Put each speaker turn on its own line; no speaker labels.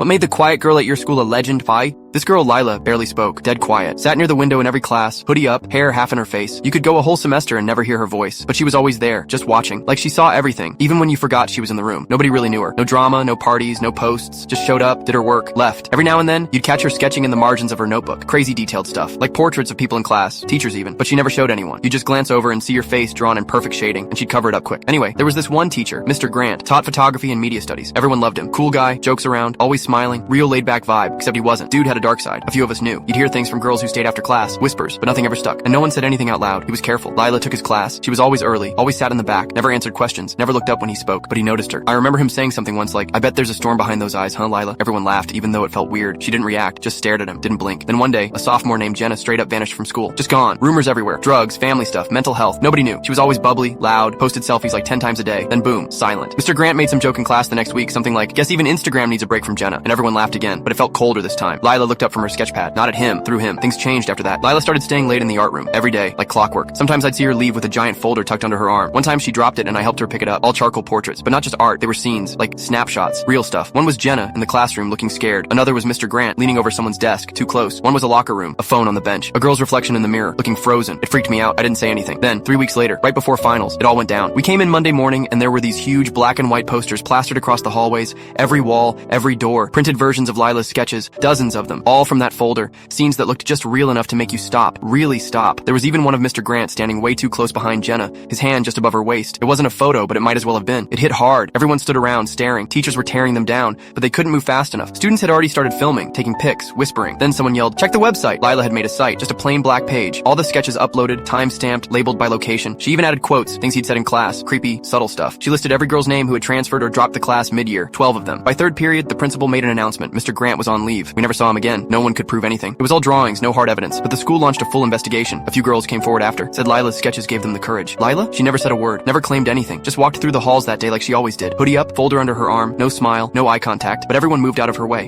What made the quiet girl at your school a legend, Phi? This girl, Lila, barely spoke, dead quiet. Sat near the window in every class, hoodie up, hair half in her face. You could go a whole semester and never hear her voice, but she was always there, just watching. Like she saw everything, even when you forgot she was in the room. Nobody really knew her. No drama, no parties, no posts. Just showed up, did her work, left. Every now and then, you'd catch her sketching in the margins of her notebook. Crazy detailed stuff, like portraits of people in class, teachers even. But she never showed anyone. You just glance over and see your face drawn in perfect shading, and she'd cover it up quick. Anyway, there was this one teacher, Mr. Grant, taught photography and media studies. Everyone loved him. Cool guy, jokes around, always smiling, real laid-back vibe, except he wasn't. Dude had a dark side. A few of us knew. You'd hear things from girls who stayed after class, whispers, but nothing ever stuck. And no one said anything out loud. He was careful. Lila took his class. She was always early, always sat in the back, never answered questions, never looked up when he spoke, but he noticed her. I remember him saying something once like, "I bet there's a storm behind those eyes, huh, Lila?" Everyone laughed, even though it felt weird. She didn't react, just stared at him, didn't blink. Then one day, a sophomore named Jenna straight up vanished from school. Just gone. Rumors everywhere. Drugs, family stuff, mental health. Nobody knew. She was always bubbly, loud, posted selfies like 10 times a day. Then boom, silent. Mr. Grant made some joke in class the next week, something like, "Guess even Instagram needs a break from Jenna." And everyone laughed again, but it felt colder this time. Lila looked up from her sketchpad, not at him, through him. Things changed after that. Lila started staying late in the art room, every day, like clockwork. Sometimes I'd see her leave with a giant folder tucked under her arm. One time she dropped it and I helped her pick it up. All charcoal portraits, but not just art. They were scenes, like snapshots, real stuff. One was Jenna in the classroom looking scared. Another was Mr. Grant leaning over someone's desk, too close. One was a locker room, a phone on the bench. A girl's reflection in the mirror, looking frozen. It freaked me out. I didn't say anything. Then, 3 weeks later, right before finals, it all went down. We came in Monday morning and there were these huge black and white posters plastered across the hallways, every wall, every door, printed versions of Lila's sketches, dozens of them, all from that folder. Scenes that looked just real enough to make you stop, really stop. There was even one of Mr. Grant standing way too close behind Jenna, his hand just above her waist. It wasn't a photo, but it might as well have been. It hit hard. Everyone stood around, staring. Teachers were tearing them down, but they couldn't move fast enough. Students had already started filming, taking pics, whispering. Then someone yelled, "Check the website!" Lila had made a site, just a plain black page. All the sketches uploaded, time-stamped, labeled by location. She even added quotes, things he'd said in class, creepy, subtle stuff. She listed every girl's name who had transferred or dropped the class mid-year, 12 of them. By third period, the principal made an announcement. Mr. Grant was on leave. We never saw him again. No one could prove anything. It was all drawings, no hard evidence, but the school launched a full investigation. A few girls came forward after, said Lila's sketches gave them the courage. Lila? She never said a word, never claimed anything, just walked through the halls that day like she always did. Hoodie up, folder under her arm, no smile, no eye contact, but everyone moved out of her way.